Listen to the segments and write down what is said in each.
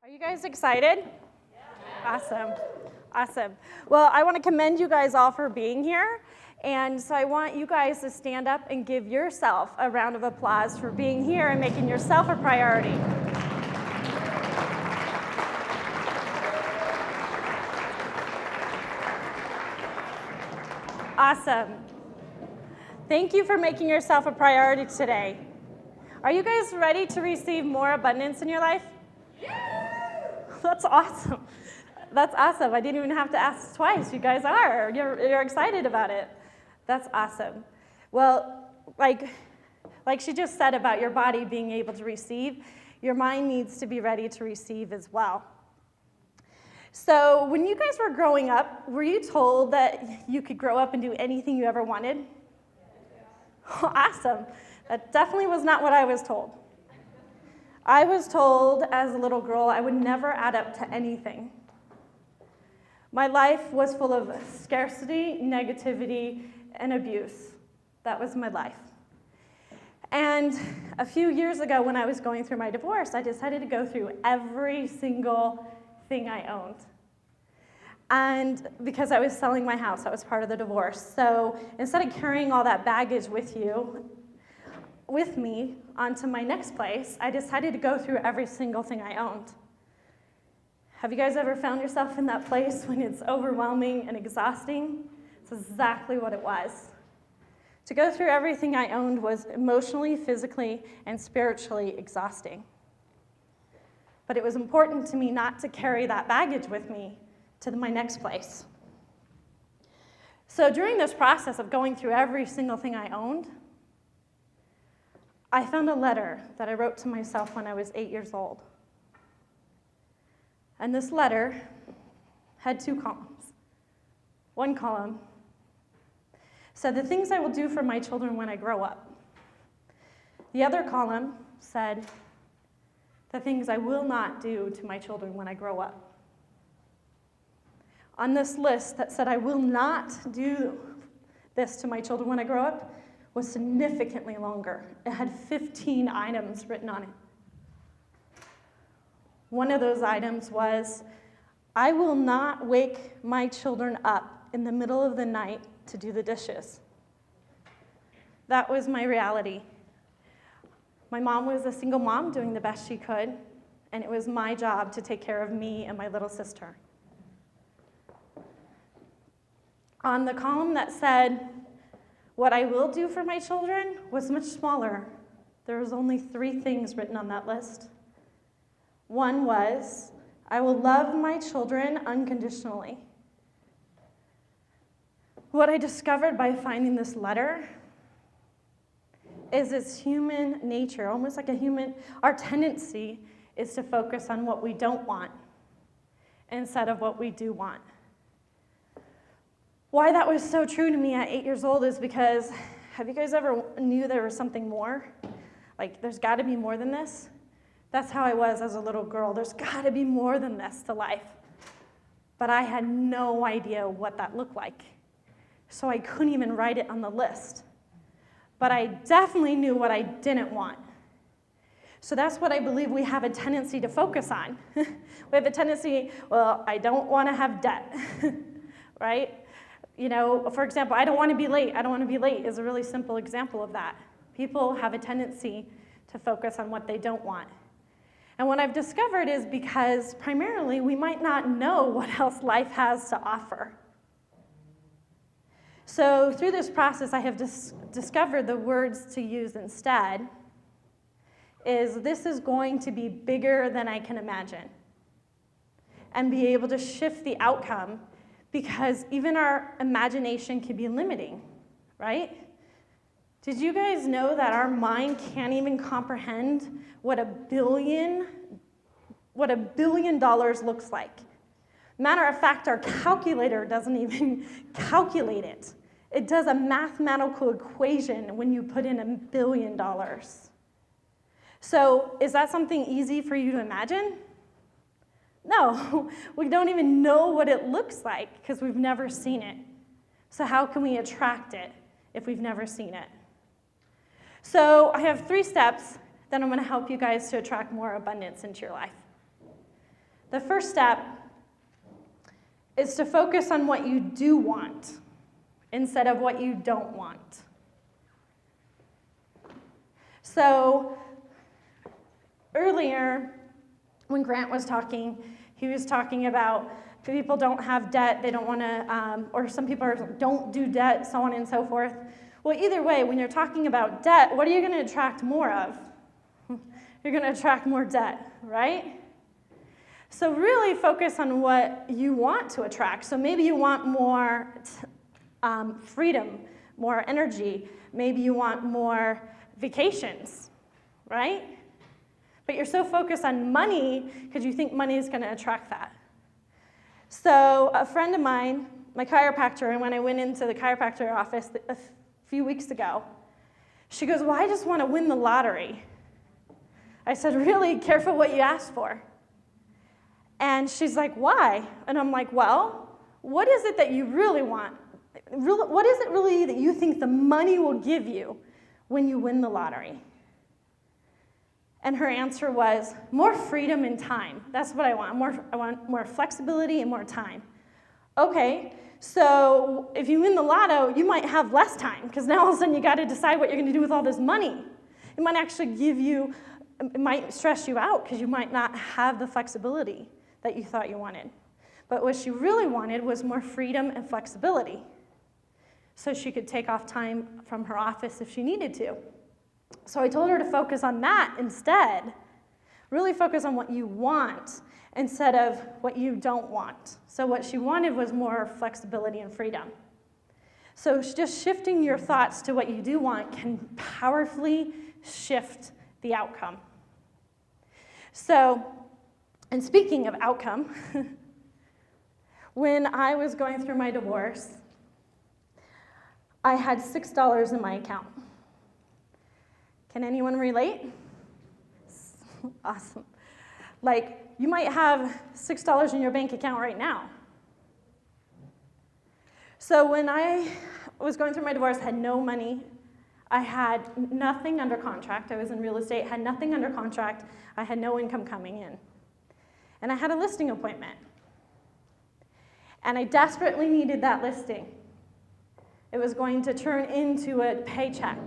Are you guys excited? Yeah. Awesome. Well, I want to commend you guys all for being here. And so I want you guys to stand up and give yourself a round of applause for being here and making yourself a priority. Awesome. Thank you for making yourself a priority today. Are you guys ready to receive more abundance in your life? That's awesome. That's awesome. I didn't even have to ask twice. You guys are. You're excited about it. That's awesome. Well, like she just said about your body being able to receive, your mind needs to be ready to receive as well. So when you guys were growing up, were you told that you could grow up and do anything you ever wanted? Awesome. That definitely was not what I was told. I was told as a little girl I would never add up to anything. My life was full of scarcity, negativity, and abuse. That was my life. And a few years ago when I was going through my divorce, I decided to go through every single thing I owned. And because I was selling my house, that was part of the divorce. So instead of carrying all that baggage with me onto my next place, I decided to go through every single thing I owned. Have you guys ever found yourself in that place when it's overwhelming and exhausting? It's exactly what it was. To go through everything I owned was emotionally, physically, and spiritually exhausting. But it was important to me not to carry that baggage with me to my next place. So during this process of going through every single thing I owned, I found a letter that I wrote to myself when I was 8 years old. And this letter had 2 columns. One column said, the things I will do for my children when I grow up. The other column said, the things I will not do to my children when I grow up. On this list that said I will not do this to my children when I grow up was significantly longer. It had 15 items written on it. One of those items was, I will not wake my children up in the middle of the night to do the dishes. That was my reality. My mom was a single mom doing the best she could, and it was my job to take care of me and my little sister. On the column that said, what I will do for my children was much smaller. There was only 3 things written on that list. One was, I will love my children unconditionally. What I discovered by finding this letter is it's human nature, almost like our tendency is to focus on what we don't want instead of what we do want. Why that was so true to me at 8 years old is because, have you guys ever knew there was something more? Like, there's got to be more than this? That's how I was as a little girl. There's got to be more than this to life. But I had no idea what that looked like. So I couldn't even write it on the list. But I definitely knew what I didn't want. So that's what I believe we have a tendency to focus on. We have a tendency, well, I don't want to have debt, right? You know, for example, I don't want to be late. I don't want to be late is a really simple example of that. People have a tendency to focus on what they don't want. And what I've discovered is because primarily we might not know what else life has to offer. So through this process, I have discovered the words to use instead is this is going to be bigger than I can imagine and be able to shift the outcome because even our imagination can be limiting, right? Did you guys know that our mind can't even comprehend what $1 billion looks like? Matter of fact, our calculator doesn't even calculate it. It does a mathematical equation when you put in $1 billion. So is that something easy for you to imagine? No, we don't even know what it looks like because we've never seen it. So how can we attract it if we've never seen it? So I have 3 steps that I'm going to help you guys to attract more abundance into your life. The first step is to focus on what you do want instead of what you don't want. So earlier, when Grant was talking, he was talking about people don't have debt, they don't want to, or some people don't do debt, so on and so forth. Well, either way, when you're talking about debt, what are you going to attract more of? You're going to attract more debt, right? So really focus on what you want to attract. So maybe you want more freedom, more energy. Maybe you want more vacations, right? But you're so focused on money because you think money is going to attract that. So a friend of mine, my chiropractor, and when I went into the chiropractor office a few weeks ago, she goes, well, I just want to win the lottery. I said, really? Careful what you ask for. And she's like, why? And I'm like, well, what is it that you really want? What is it really that you think the money will give you when you win the lottery? And her answer was, more freedom and time. That's what I want. I want more flexibility and more time. Okay, so if you win the lotto, you might have less time, because now all of a sudden you got to decide what you're going to do with all this money. It might actually it might stress you out, because you might not have the flexibility that you thought you wanted. But what she really wanted was more freedom and flexibility, so she could take off time from her office if she needed to. So I told her to focus on that instead. Really focus on what you want instead of what you don't want. So what she wanted was more flexibility and freedom. So just shifting your thoughts to what you do want can powerfully shift the outcome. So, and speaking of outcome, when I was going through my divorce, I had $6 in my account. Can anyone relate? Awesome. Like, you might have $6 in your bank account right now. So when I was going through my divorce, I had no money. I had nothing under contract. I was in real estate, had nothing under contract. I had no income coming in. And I had a listing appointment. And I desperately needed that listing. It was going to turn into a paycheck.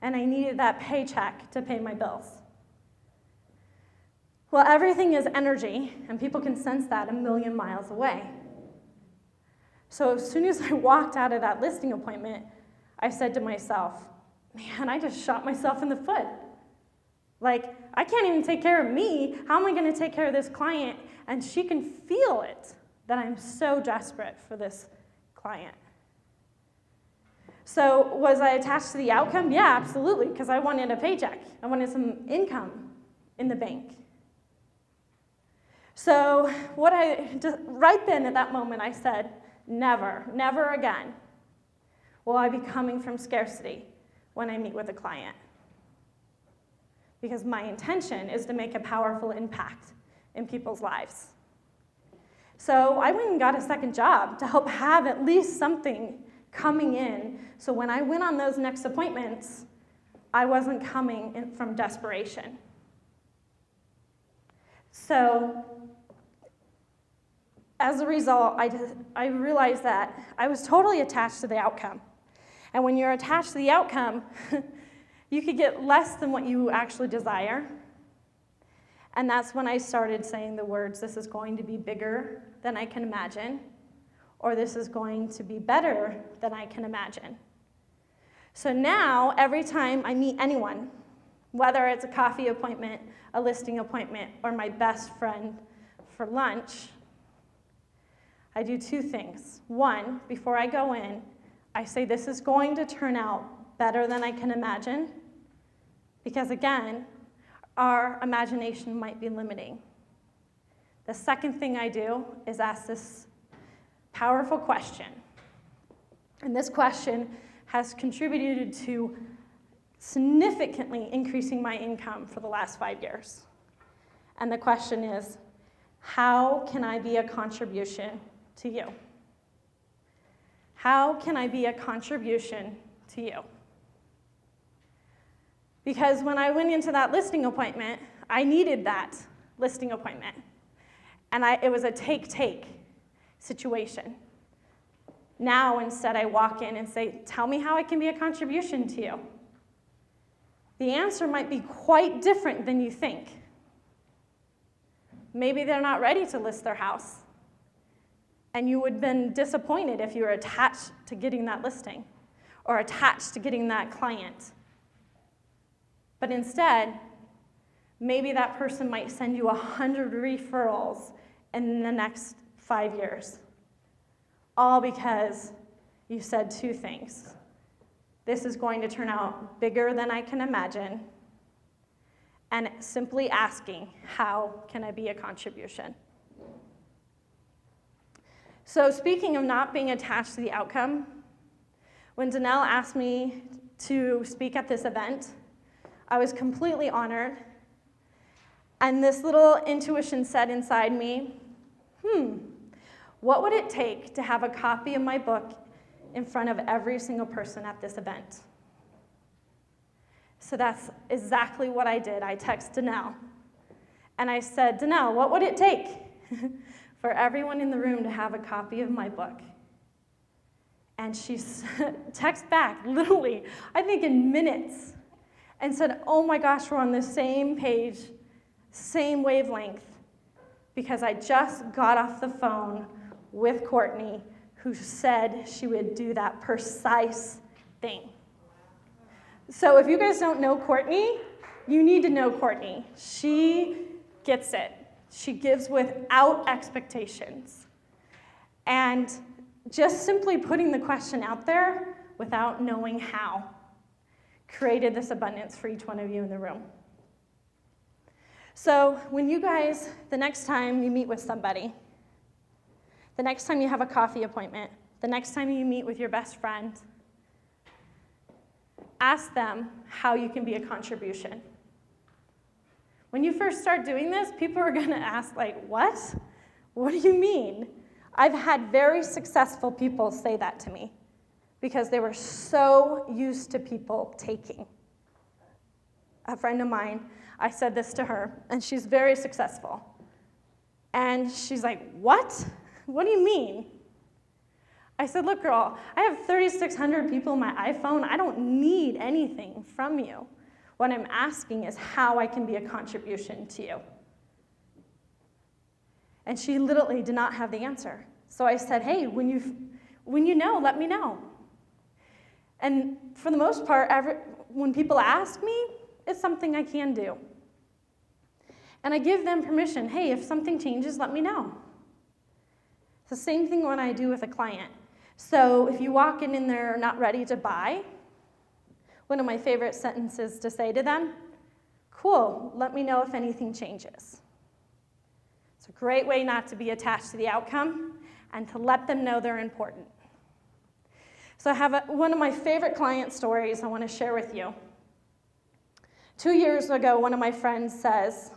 And I needed that paycheck to pay my bills. Well, everything is energy, and people can sense that a million miles away. So as soon as I walked out of that listing appointment, I said to myself, man, I just shot myself in the foot. Like, I can't even take care of me. How am I going to take care of this client? And she can feel it, that I'm so desperate for this client. So was I attached to the outcome? Yeah, absolutely, because I wanted a paycheck. I wanted some income in the bank. So right then at that moment, I said, never, never again will I be coming from scarcity when I meet with a client. Because my intention is to make a powerful impact in people's lives. So I went and got a second job to help have at least something coming in, so when I went on those next appointments, I wasn't coming in from desperation. So as a result, I realized that I was totally attached to the outcome. And when you're attached to the outcome, you could get less than what you actually desire. And that's when I started saying the words, this is going to be bigger than I can imagine, or this is going to be better than I can imagine. So now, every time I meet anyone, whether it's a coffee appointment, a listing appointment, or my best friend for lunch, I do two things. One, before I go in, I say this is going to turn out better than I can imagine, because again, our imagination might be limiting. The second thing I do is ask this powerful question. And this question has contributed to significantly increasing my income for the last 5 years. And the question is, how can I be a contribution to you? How can I be a contribution to you? Because when I went into that listing appointment, I needed that listing appointment. And it was a take situation. Now, instead, I walk in and say, tell me how I can be a contribution to you. The answer might be quite different than you think. Maybe they're not ready to list their house. And you would have been disappointed if you were attached to getting that listing or attached to getting that client. But instead, maybe that person might send you 100 referrals in the next 5 years, all because you said 2 things. This is going to turn out bigger than I can imagine, and simply asking, how can I be a contribution? So speaking of not being attached to the outcome, when Danelle asked me to speak at this event, I was completely honored. And this little intuition said inside me, what would it take to have a copy of my book in front of every single person at this event? So that's exactly what I did. I texted Danelle, and I said, Danelle, what would it take for everyone in the room to have a copy of my book? And she texted back, literally, I think in minutes, and said, oh my gosh, we're on the same page, same wavelength, because I just got off the phone with Courtney, who said she would do that precise thing. So if you guys don't know Courtney, you need to know Courtney. She gets it. She gives without expectations. And just simply putting the question out there without knowing how created this abundance for each one of you in the room. So when you guys, the next time you meet with somebody, the next time you have a coffee appointment, the next time you meet with your best friend, ask them how you can be a contribution. When you first start doing this, people are going to ask, like, what? What do you mean? I've had very successful people say that to me because they were so used to people taking. A friend of mine, I said this to her, and she's very successful. And she's like, what? What do you mean? I said, look, girl, I have 3,600 people on my iPhone. I don't need anything from you. What I'm asking is how I can be a contribution to you. And she literally did not have the answer. So I said, hey, when you know, let me know. And for the most part, when people ask me, it's something I can do. And I give them permission. Hey, if something changes, let me know. It's the same thing when I do with a client. So if you walk in and they're not ready to buy, one of my favorite sentences to say to them, cool, let me know if anything changes. It's a great way not to be attached to the outcome and to let them know they're important. So I have one of my favorite client stories I want to share with you. 2 years ago, one of my friends says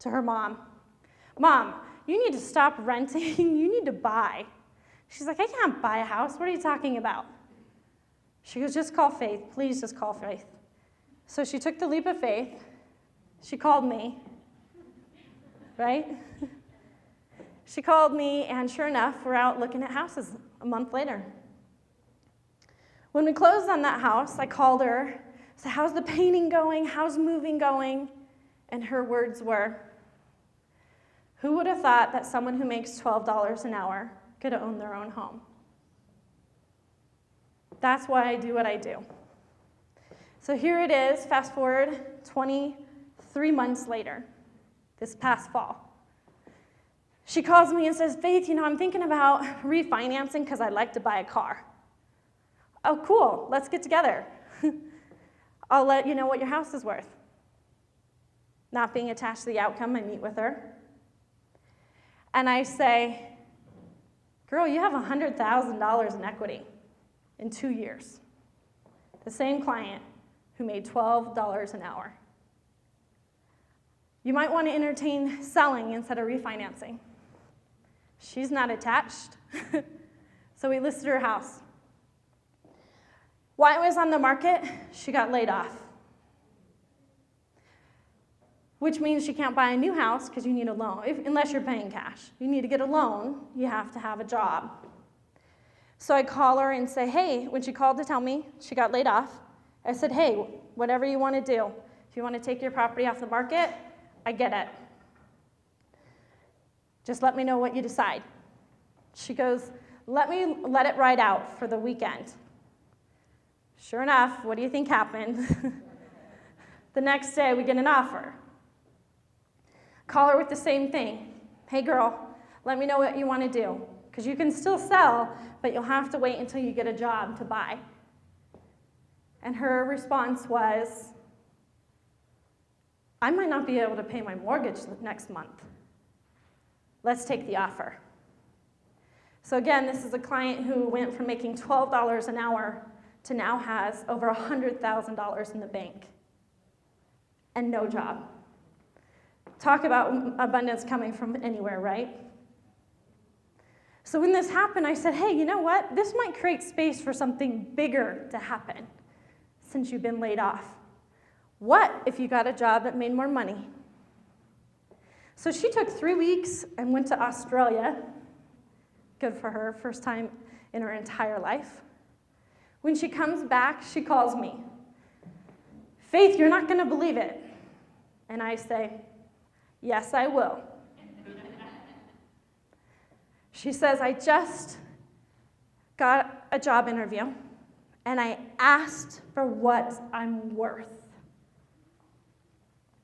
to her mom, Mom, you need to stop renting, you need to buy. She's like, I can't buy a house, what are you talking about? She goes, just call Faith, please just call Faith. So she took the leap of faith, she called me, right? She called me, and sure enough, we're out looking at houses a month later. When we closed on that house, I called her, said, how's the painting going? How's moving going? And her words were, who would have thought that someone who makes $12 an hour could own their own home? That's why I do what I do. So here it is, fast forward 23 months later, this past fall. She calls me and says, Faith, I'm thinking about refinancing because I'd like to buy a car. Oh, cool, let's get together. I'll let you know what your house is worth. Not being attached to the outcome, I meet with her. And I say, girl, you have $100,000 in equity in 2 years. The same client who made $12 an hour. You might want to entertain selling instead of refinancing. She's not attached. So we listed her house. While it was on the market, she got laid off. which means she can't buy a new house because you need a loan, unless you're paying cash. You need to get a loan, you have to have a job. So I call her and say, hey, when she called to tell me she got laid off, I said, hey, whatever you want to do. If you want to take your property off the market, I get it. Just let me know what you decide. She goes, let it ride out for the weekend. Sure enough, what do you think happened? The next day, we get an offer. Call her with the same thing. Hey, girl, let me know what you want to do. Because you can still sell, but you'll have to wait until you get a job to buy. And her response was, I might not be able to pay my mortgage next month. Let's take the offer. So again, this is a client who went from making $12 an hour to now has over $100,000 in the bank and no job. Talk about abundance coming from anywhere, right? So when this happened, I said, hey, you know what? This might create space for something bigger to happen since you've been laid off. What if you got a job that made more money? So she took 3 weeks and went to Australia. Good for her, first time in her entire life. When she comes back, she calls me. Faith, you're not going to believe it. And I say, yes, I will. She says, I just got a job interview, and I asked for what I'm worth.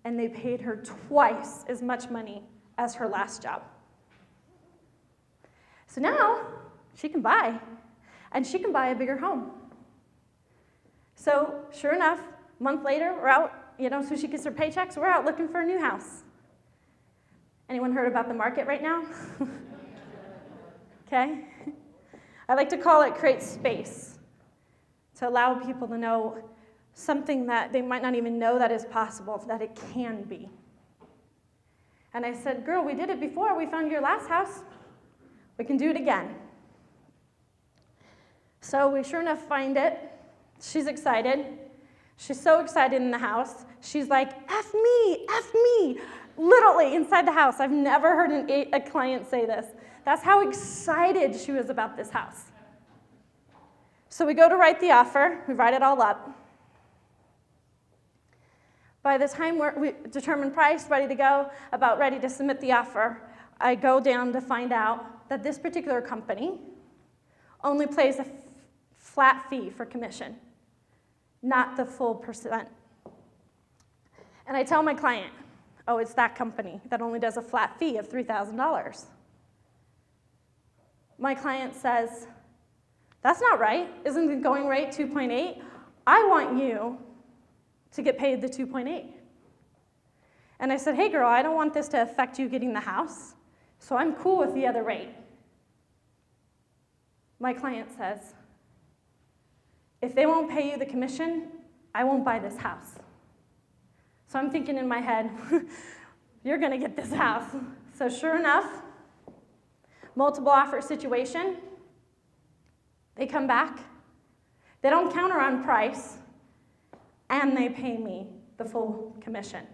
And they paid her twice as much money as her last job. So now she can buy, and she can buy a bigger home. So sure enough, a month later, we're out, so she gets her paychecks, we're out looking for a new house. Anyone heard about the market right now? Okay? I like to call it create space, to allow people to know something that they might not even know that is possible, that it can be. And I said, girl, we did it before. We found your last house. We can do it again. So we sure enough find it. She's excited. She's so excited in the house. She's like, F me, literally inside the house. I've never heard a client say this. That's how excited she was about this house. So we go to write the offer. We write it all up. By the time we determine price, ready to go, about ready to submit the offer, I go down to find out that this particular company only pays a flat fee for commission, not the full percent. And I tell my client, oh, it's that company that only does a flat fee of $3,000. My client says, that's not right. Isn't the going rate 2.8? I want you to get paid the 2.8. And I said, hey, girl, I don't want this to affect you getting the house, so I'm cool with the other rate. My client says, if they won't pay you the commission, I won't buy this house. So I'm thinking in my head, you're going to get this house. So sure enough, multiple offer situation, they come back. They don't counter on price, and they pay me the full commission.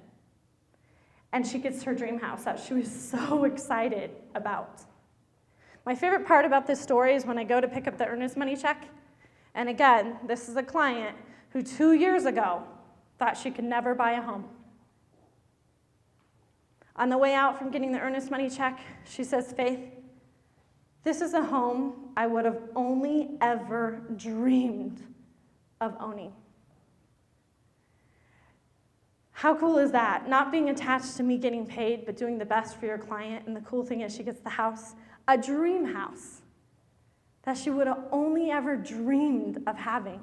And she gets her dream house that she was so excited about. My favorite part about this story is when I go to pick up the earnest money check. And again, this is a client who 2 years ago thought she could never buy a home. On the way out from getting the earnest money check, she says, Faith, this is a home I would have only ever dreamed of owning. How cool is that? Not being attached to me getting paid, but doing the best for your client. And the cool thing is she gets the house, a dream house that she would have only ever dreamed of having.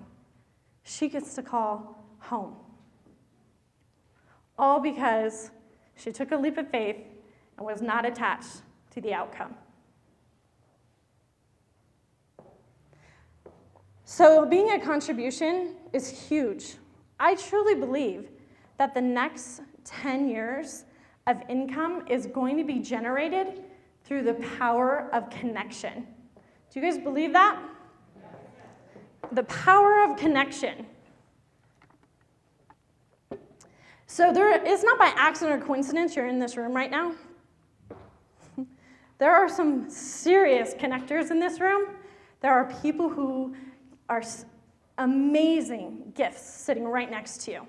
She gets to call home. All because she took a leap of faith and was not attached to the outcome. So being a contribution is huge. I truly believe that the next 10 years of income is going to be generated through the power of connection. Do you guys believe that? The power of connection. So it's not by accident or coincidence you're in this room right now. There are some serious connectors in this room. There are people who are amazing gifts sitting right next to you.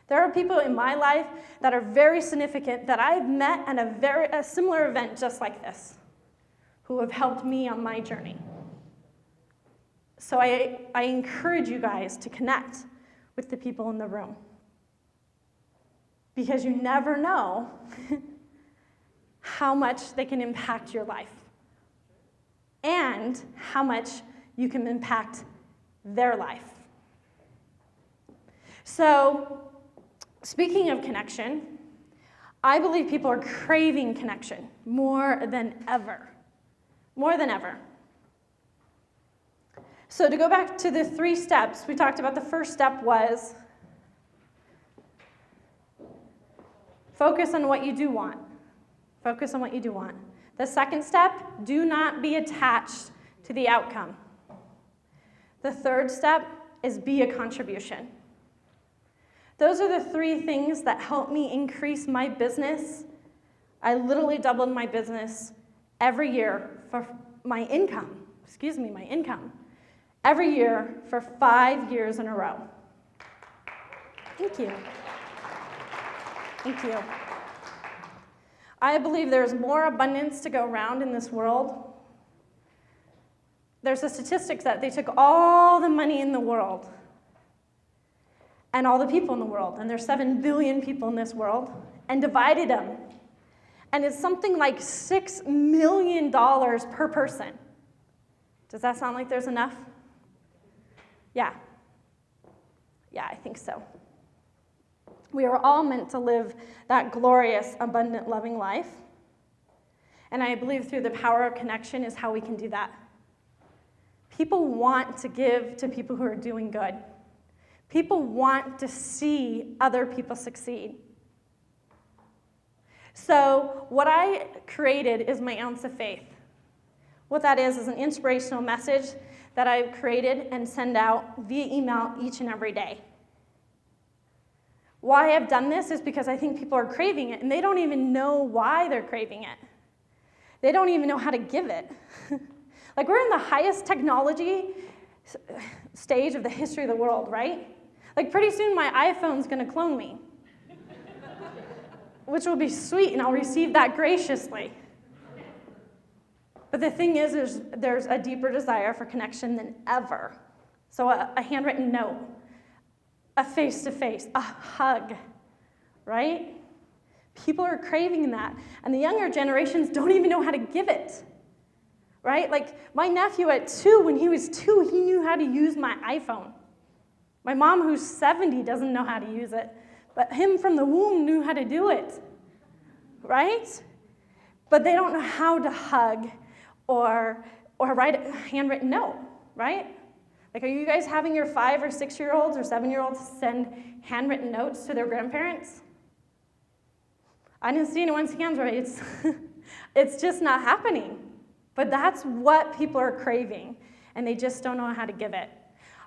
There are people in my life that are very significant that I've met at a similar event just like this, who have helped me on my journey. So I encourage you guys to connect with the people in the room, because you never know how much they can impact your life and how much you can impact their life. So, speaking of connection, I believe people are craving connection more than ever. More than ever. So to go back to the 3 steps, we talked about the first step was focus on what you do want. Focus on what you do want. The second step, do not be attached to the outcome. The third step is be a contribution. Those are the 3 things that help me increase my business. I literally doubled my business every year for my income. Every year for 5 years in a row. Thank you. Thank you. I believe there's more abundance to go around in this world. There's a statistic that they took all the money in the world and all the people in the world, and there's 7 billion people in this world, and divided them. And it's something like $6 million per person. Does that sound like there's enough? Yeah. Yeah, I think so. We are all meant to live that glorious, abundant, loving life. And I believe through the power of connection is how we can do that. People want to give to people who are doing good. People want to see other people succeed. So what I created is my ounce of faith. What that is an inspirational message that I've created and send out via email each and every day. Why I've done this is because I think people are craving it, and they don't even know why they're craving it. They don't even know how to give it. Like, we're in the highest technology stage of the history of the world, right? Like, pretty soon my iPhone's going to clone me, which will be sweet, and I'll receive that graciously. But the thing is, there's a deeper desire for connection than ever. So a handwritten note, a face-to-face, a hug, right? People are craving that. And the younger generations don't even know how to give it, right? Like, my nephew at 2, when he was 2, he knew how to use my iPhone. My mom, who's 70, doesn't know how to use it. But him from the womb knew how to do it, right? But they don't know how to hug or write a handwritten note, right? Like, are you guys having your 5 or 6-year-olds or 7-year-olds send handwritten notes to their grandparents? I didn't see anyone's hands raised. It's just not happening. But that's what people are craving, and they just don't know how to give it.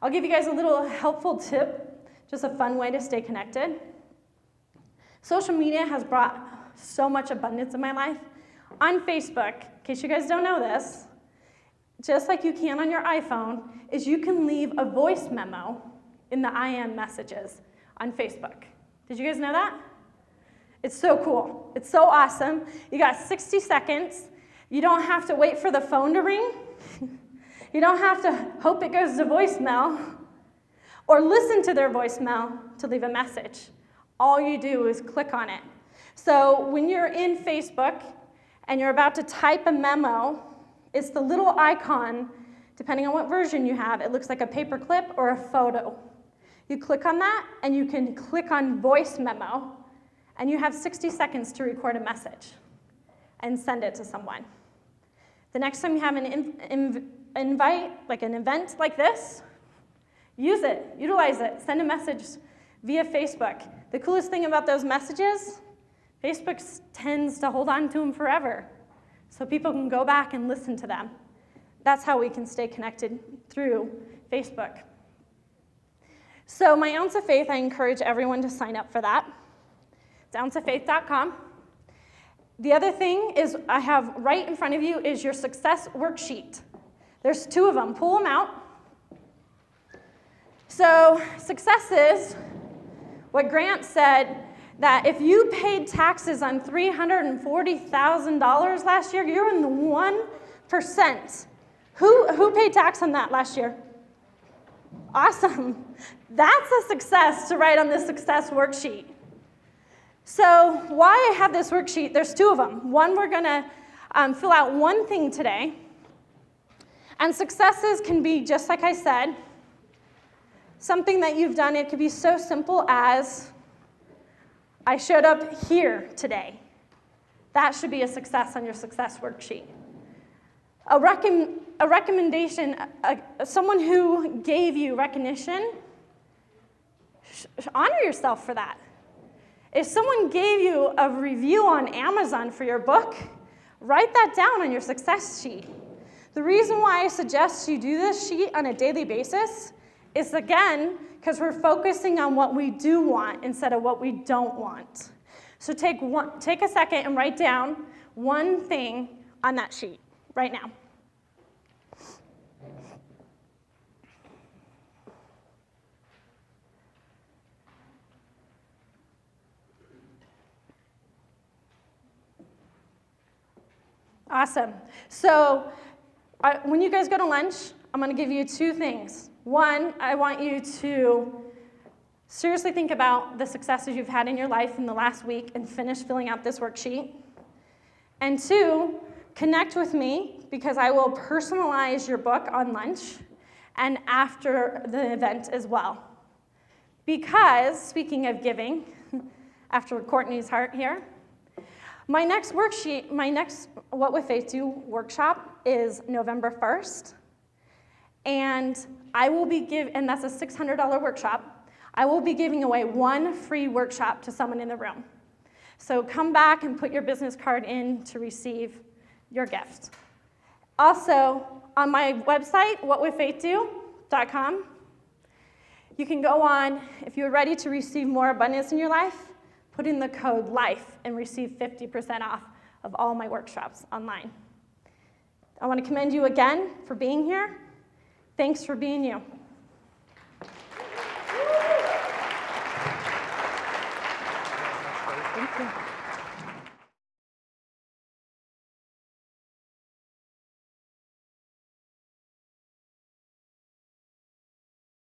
I'll give you guys a little helpful tip, just a fun way to stay connected. Social media has brought so much abundance in my life. On Facebook, in case you guys don't know this, just like you can on your iPhone, is you can leave a voice memo in the IM messages on Facebook. Did you guys know that? It's so cool. It's so awesome. You got 60 seconds. You don't have to wait for the phone to ring. You don't have to hope it goes to voicemail or listen to their voicemail to leave a message. All you do is click on it. So when you're in Facebook and you're about to type a memo, it's the little icon, depending on what version you have. It looks like a paper clip or a photo. You click on that, and you can click on voice memo, and you have 60 seconds to record a message and send it to someone. The next time you have an invite, like an event like this, use it, utilize it, send a message via Facebook. The coolest thing about those messages, Facebook tends to hold on to them forever, so people can go back and listen to them. That's how we can stay connected through Facebook. So my Ounce of Faith, I encourage everyone to sign up for that. It's ounceoffaith.com. The other thing is I have right in front of you is your success worksheet. There's 2 of them. Pull them out. So success is what Grant said, that if you paid taxes on $340,000 last year, you're in the 1%. Who paid tax on that last year? Awesome. That's a success to write on this success worksheet. So why I have this worksheet, there's 2 of them. One, we're going to fill out one thing today. And successes can be, just like I said, something that you've done. It could be so simple as, I showed up here today. That should be a success on your success worksheet. A recommendation, someone who gave you recognition, honor yourself for that. If someone gave you a review on Amazon for your book, write that down on your success sheet. The reason why I suggest you do this sheet on a daily basis is, again, because we're focusing on what we do want instead of what we don't want. So take a second and write down one thing on that sheet right now. Awesome. So when you guys go to lunch, I'm going to give you 2 things. One, I want you to seriously think about the successes you've had in your life in the last week and finish filling out this worksheet. And 2, connect with me, because I will personalize your book on lunch and after the event as well. Because, speaking of giving, after Courtney's heart here, my next worksheet, my next What Would Faith Do workshop is November 1st. And I will be and that's a $600 workshop. I will be giving away 1 free workshop to someone in the room. So come back and put your business card in to receive your gift. Also, on my website, whatwouldfaithdo.com, you can go on, if you're ready to receive more abundance in your life, put in the code LIFE and receive 50% off of all my workshops online. I want to commend you again for being here. Thanks for being you.